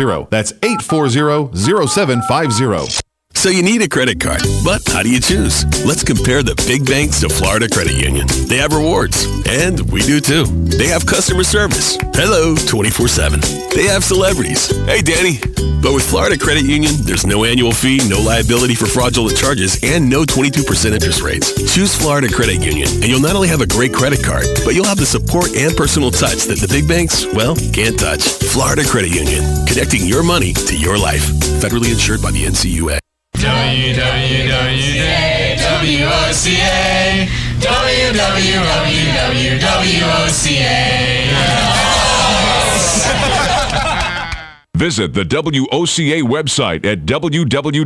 840-0750. That's 840-0750. So you need a credit card, but how do you choose? Let's compare the big banks to Florida Credit Union. They have rewards, and we do too. They have customer service. Hello, 24/7. They have celebrities. Hey, Danny. But with Florida Credit Union, there's no annual fee, no liability for fraudulent charges, and no 22% interest rates. Choose Florida Credit Union, and you'll not only have a great credit card, but you'll have the support and personal touch that the big banks, well, can't touch. Florida Credit Union, connecting your money to your life. Federally insured by the NCUA. WWWOCA, WWWOCA. Visit the WOCA website at www.woca.com.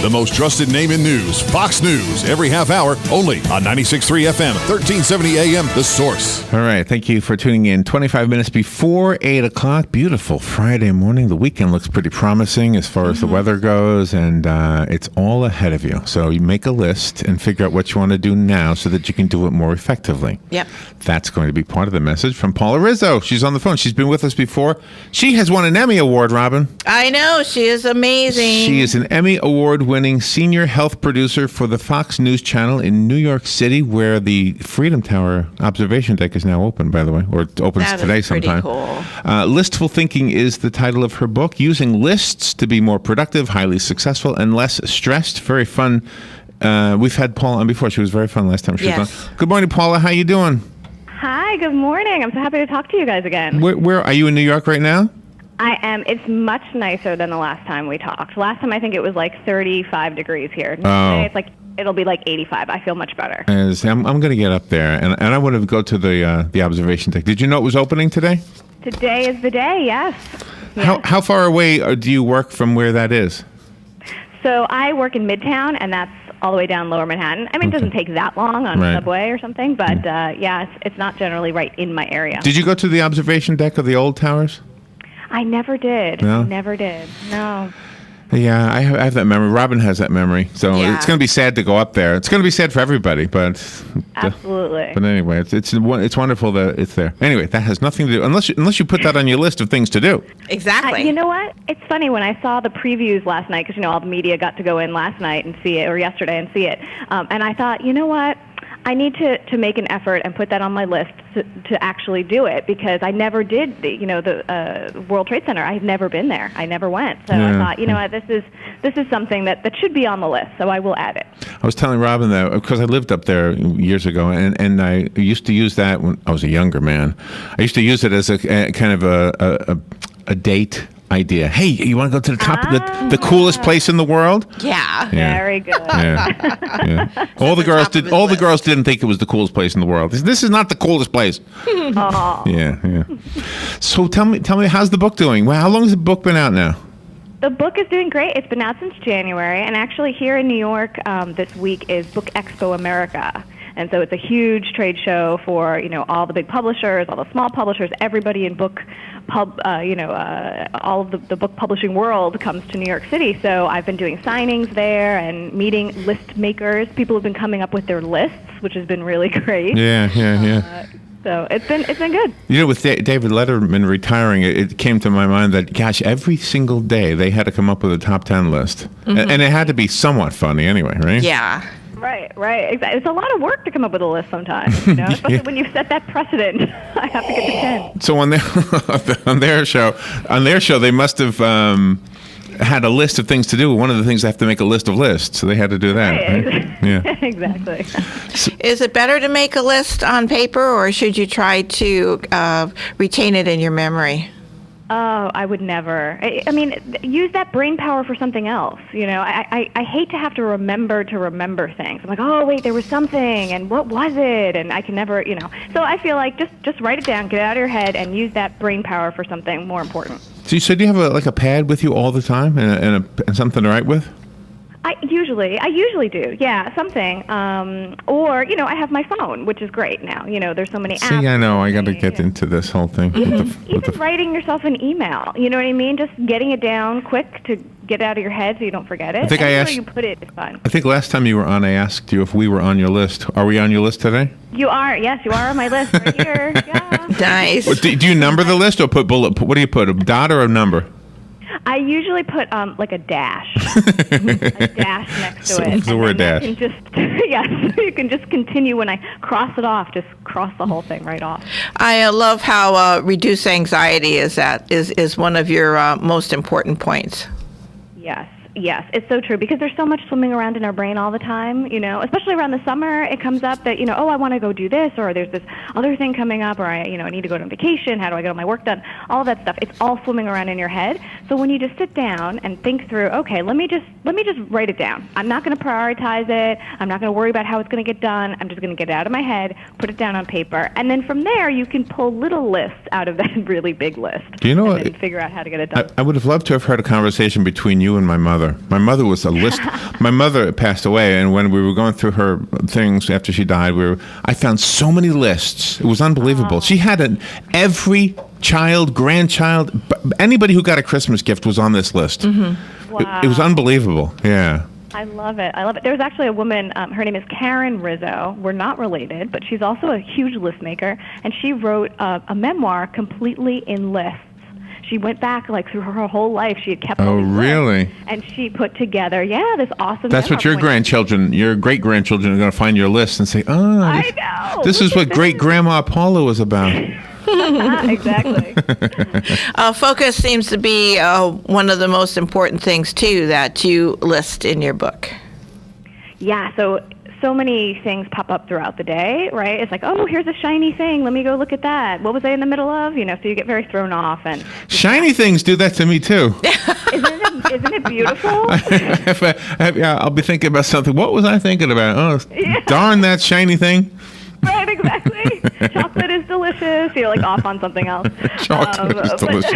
The most trusted name in news, Fox News, every half hour, only on 96.3 FM, 1370 AM, The Source. All right, thank you for tuning in. 25 minutes before 8 o'clock, beautiful Friday morning. The weekend looks pretty promising as far as the weather goes, and it's all ahead of you. So you make a list and figure out what you want to do now so that you can do it more effectively. Yep. That's going to be part of the message from Paula Rizzo. She's on the phone. She's been with us before. She has won an Emmy Award, Robin. I know. She is amazing. She is an Emmy Award-winning senior health producer for the Fox News Channel in New York City, where the Freedom Tower observation deck is now open, by the way, or it opens today sometime. Cool. Listful Thinking is the title of her book, using lists to be more productive, highly successful, and less stressed. Very fun. We've had Paula on before. She was very fun last time she was on. Good morning, Paula. How you doing? Hi, good morning. I'm so happy to talk to you guys again. Where are you in New York right now? I am. It's much nicer than the last time we talked. Last time I think it was like 35 degrees here. Today it's like it'll be like 85. I feel much better. I'm going to get up there, and I want to go to the observation deck. Did you know it was opening today? Today is the day. Yes. How far away do you work from where that is? So I work in Midtown, and that's all the way down Lower Manhattan. I mean, it doesn't take that long on the subway or something, but it's not generally right in my area. Did you go to the observation deck of the old towers? I never did. No? Never did. No. Yeah, I have that memory. Robin has that memory. So it's going to be sad to go up there. It's going to be sad for everybody, but... Absolutely. But anyway, it's wonderful that it's there. Anyway, that has nothing to do... Unless you put that on your list of things to do. Exactly. You know what? It's funny, when I saw the previews last night, because, all the media got to go in last night and see it, or yesterday and see it, and I thought, you know what? I need to make an effort and put that on my list to actually do it, because I never did the World Trade Center. I've never been there. I never went. So I thought, what, this is something that should be on the list. So I will add it. I was telling Robin that because I lived up there years ago, and I used to use that when I was a younger man. I used to use it as a kind of a date idea. Hey, you want to go to the top of the coolest place in the world? Yeah. Very good. Yeah. All the girls didn't think it was the coolest place in the world. This is not the coolest place. Yeah. So tell me, how's the book doing? Well, how long has the book been out now? The book is doing great. It's been out since January, and actually here in New York this week is Book Expo America. And so it's a huge trade show for, all the big publishers, all the small publishers, everybody in all of the book publishing world comes to New York City. So I've been doing signings there and meeting list makers. People have been coming up with their lists, which has been really great. Yeah. So it's been good. With David Letterman retiring, it came to my mind that, gosh, every single day they had to come up with a top 10 list. Mm-hmm. And it had to be somewhat funny anyway, right? Yeah. Right. Exactly. It's a lot of work to come up with a list sometimes, especially when you've set that precedent. I have to get to 10. So on their show, they must have had a list of things to do. One of the things, they have to make a list of lists, so they had to do that. Right? Yeah. Exactly. Is it better to make a list on paper, or should you try to retain it in your memory? Oh, I would never. I mean, use that brain power for something else. I hate to have to remember things. I'm like, oh, wait, there was something, and what was it? And I can never, So I feel like just write it down, get it out of your head, and use that brain power for something more important. So you said you have a pad with you all the time and something to write with? I usually do. Yeah, something. Or, I have my phone, which is great now. There's so many apps. See, I know. I got to get into this whole thing. Even writing yourself an email. You know what I mean? Just getting it down quick to get it out of your head so you don't forget it. I think Anywhere you put it is fine. I think last time you were on, I asked you if we were on your list. Are we on your list today? You are. Yes, you are on my list right here. Yeah. Nice. Do you number the list or put bullet? What do you put? A dot or a number? I usually put like a dash, a dash next to it. So we're a dash. You can you can just continue when I cross it off. Just cross the whole thing right off. I love how reduce anxiety is one of your most important points. Yes, it's so true because there's so much swimming around in our brain all the time, especially around the summer. It comes up that, I want to go do this, or there's this other thing coming up, or I need to go on vacation. How do I get all my work done? All of that stuff. It's all swimming around in your head. So when you just sit down and think through, okay, let me just write it down. I'm not going to prioritize it. I'm not going to worry about how it's going to get done. I'm just going to get it out of my head, put it down on paper, and then from there you can pull little lists out of that really big list. Do you know and figure out how to get it done. I would have loved to have heard a conversation between you and my mother. My mother was a list. My mother passed away, and when we were going through her things after she died, I found so many lists. It was unbelievable. She had every child, grandchild, anybody who got a Christmas gift was on this list. Mm-hmm. Wow. It was unbelievable. Yeah. I love it. There was actually a woman, her name is Karen Rizzo. We're not related, but she's also a huge list maker, and she wrote a memoir completely in lists. She went back through her whole life. She had kept all these really? lists, and she put together, this awesome. That's what your grandchildren, your great grandchildren, are going to find your list and say, I know. This is what great grandma Paula was about. Exactly. Focus seems to be one of the most important things too that you list in your book. Yeah. So many things pop up throughout the day, right? It's like, oh, here's a shiny thing. Let me go look at that. What was I in the middle of? So you get very thrown off. And shiny things do that to me too. Isn't it beautiful? I'll be thinking about something. What was I thinking about? Oh, darn that shiny thing. Right, exactly. Chocolate is delicious. You're off on something else. Chocolate is delicious.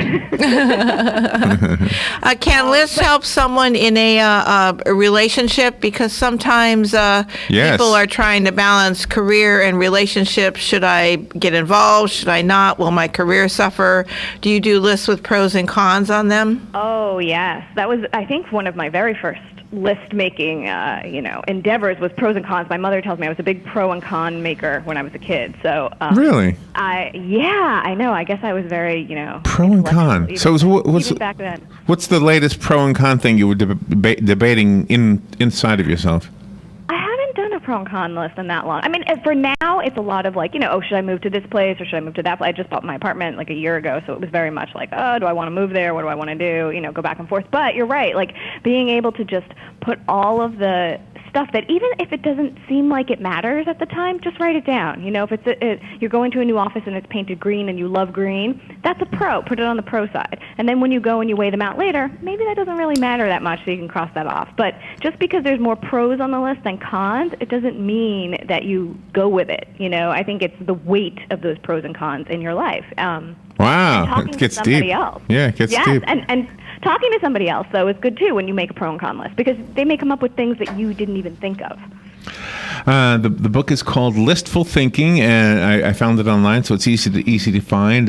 Can lists help someone in a relationship? Because sometimes people are trying to balance career and relationship. Should I get involved? Should I not? Will my career suffer? Do you do lists with pros and cons on them? Oh, yes. That was, I think, one of my very first list-making, endeavors was pros and cons. My mother tells me I was a big pro and con maker when I was a kid. So really, I know. I guess I was very, pro and con. Even back then. What's the latest pro and con thing you were debating inside of yourself? I haven't done a pro and con list in that long. I mean, for now, it's a lot of should I move to this place or should I move to that place? I just bought my apartment a year ago, so it was very much do I want to move there? What do I want to do? Go back and forth. But you're right, being able to just put all of the stuff that even if it doesn't seem like it matters at the time, just write it down. If it's you're going to a new office and it's painted green and you love green, that's a pro. Put it on the pro side. And then when you go and you weigh them out later, maybe that doesn't really matter that much, so you can cross that off. But just because there's more pros on the list than cons, it doesn't mean that you go with it. I think it's the weight of those pros and cons in your life. Wow, it gets deep. Else. Yeah, it gets deep. And talking to somebody else, though, is good, too, when you make a pro and con list, because they may come up with things that you didn't even think of. The book is called Listful Thinking, and I found it online, so it's easy to find.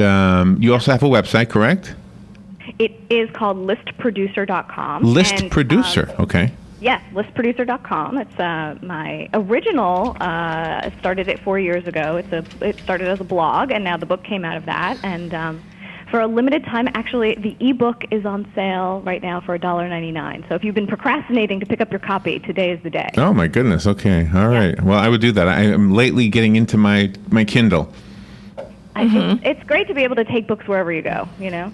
You also have a website, correct? It is called listproducer.com. List Producer, okay. Yes, listproducer.com. It's my original, started it 4 years ago. It started as a blog, and now the book came out of that. And for a limited time, actually, the ebook is on sale right now for $1.99. So if you've been procrastinating to pick up your copy, today is the day. Oh, my goodness. Okay. All right. Well, I would do that. I am lately getting into my Kindle. It's great to be able to take books wherever you go,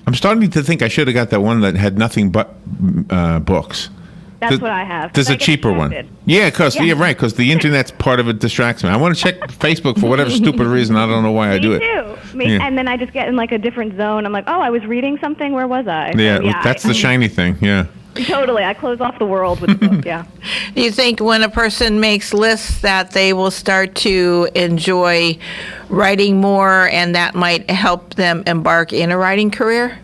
I'm starting to think I should have got that one that had nothing but books. That's what I have. There's a cheaper one. Yeah, because the internet's part of it distracts me. I want to check Facebook for whatever stupid reason. I don't know why I do it. Me too. And then I just get in a different zone. I'm like, oh, I was reading something. Where was I? Yeah, that's the shiny thing. Yeah. Totally. I close off the world with the book. Yeah. Do you think when a person makes lists that they will start to enjoy writing more, and that might help them embark in a writing career?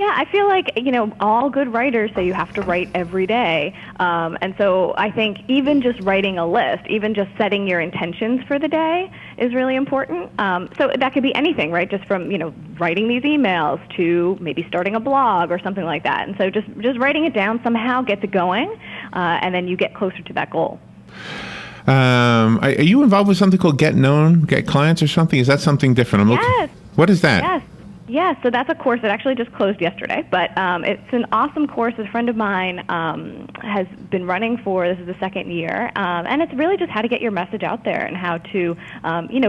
Yeah, I feel like, all good writers say you have to write every day. And so I think even just writing a list, even just setting your intentions for the day is really important. So that could be anything, right? Just from, writing these emails to maybe starting a blog or something like that. And so just writing it down somehow gets it going, and then you get closer to that goal. Are you involved with something called Get Known, Get Clients or something? Is that something different? Yes. What is that? Yes. Yeah, so that's a course that actually just closed yesterday, but it's an awesome course. A friend of mine has been running this is the second year, and it's really just how to get your message out there and how to,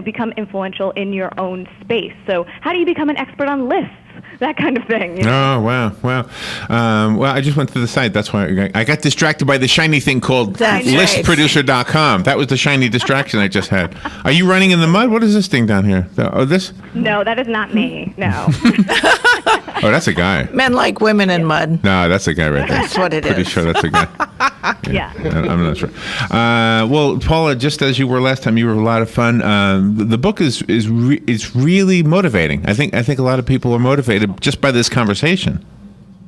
become influential in your own space. So how do you become an expert on lists? That kind of thing. Oh, wow. Well, I just went to the site. That's why I got distracted by the shiny thing called listproducer.com. That was the shiny distraction I just had. Are you running in the mud? What is this thing down here? This? No, that is not me. No. Oh, that's a guy. Men like women in mud. No, that's a guy right there. That's what it is. Pretty sure that's a guy. Yeah. I'm not sure. Well, Paula, just as you were last time, you were a lot of fun. The book is really motivating. I think a lot of people are motivated just by this conversation.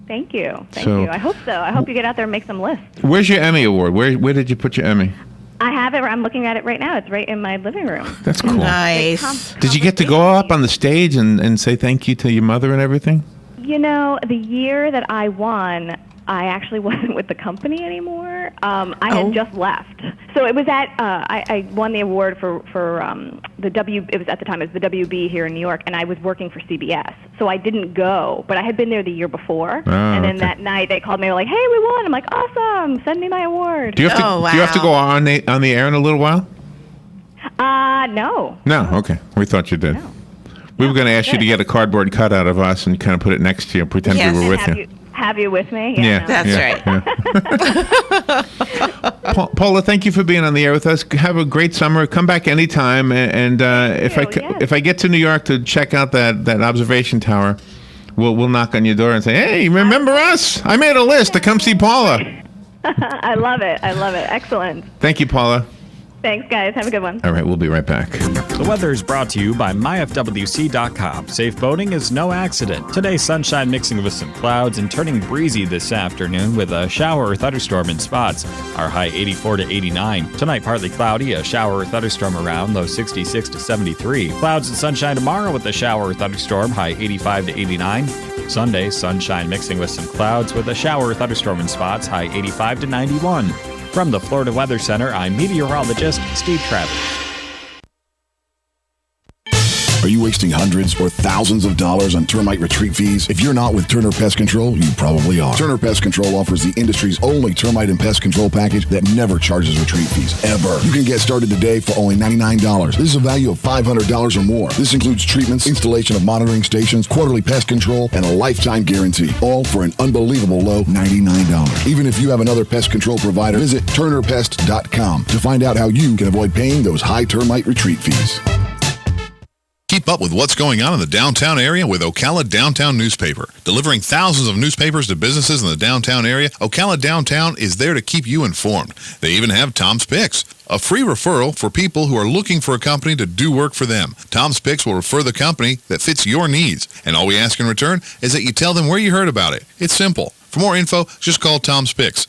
Thank you. Thank you. I hope so. I hope you get out there and make some lists. Where's your Emmy Award? Where did you put your Emmy? I have it. I'm looking at it right now. It's right in my living room. That's cool. Nice. Did you get to go up on the stage and say thank you to your mother and everything? The year that I won, I actually wasn't with the company anymore. I had just left. So it was I won the award for it was at the time, it was the WB here in New York, and I was working for CBS. So I didn't go, but I had been there the year before. And then that night they called me, they were like, hey, we won. I'm like, awesome, send me my award. Do you have to go on the air in a little while? No. No, okay. We thought you did. No. We were going to ask you to get a cardboard cutout of us and kind of put it next to you, pretend we were with you. Have you with me? Yeah, that's right. Yeah. Paula, thank you for being on the air with us. Have a great summer. Come back anytime. And if I get to New York to check out that observation tower, we'll knock on your door and say, hey, remember us? I made a list to come see Paula. I love it. Excellent. Thank you, Paula. Thanks, guys. Have a good one. All right, we'll be right back. The weather is brought to you by myfwc.com. Safe boating is no accident. Today, sunshine mixing with some clouds and turning breezy this afternoon with a shower or thunderstorm in spots. Our high 84 to 89. Tonight, partly cloudy, a shower or thunderstorm around, low 66 to 73. Clouds and sunshine tomorrow with a shower or thunderstorm, high 85 to 89. Sunday, sunshine mixing with some clouds with a shower or thunderstorm in spots, high 85 to 91. From the Florida Weather Center, I'm meteorologist Steve Travers. Are you wasting hundreds or thousands of dollars on termite retreat fees? If you're not with Turner Pest Control, you probably are. Turner Pest Control offers the industry's only termite and pest control package that never charges retreat fees, ever. You can get started today for only $99. This is a value of $500 or more. This includes treatments, installation of monitoring stations, quarterly pest control, and a lifetime guarantee, all for an unbelievable low $99. Even if you have another pest control provider, visit turnerpest.com to find out how you can avoid paying those high termite retreat fees. Keep up with what's going on in the downtown area with Ocala Downtown Newspaper. Delivering thousands of newspapers to businesses in the downtown area, Ocala Downtown is there to keep you informed. They even have Tom's Picks, a free referral for people who are looking for a company to do work for them. Tom's Picks will refer the company that fits your needs, and all we ask in return is that you tell them where you heard about it. It's simple. For more info, just call Tom's Picks,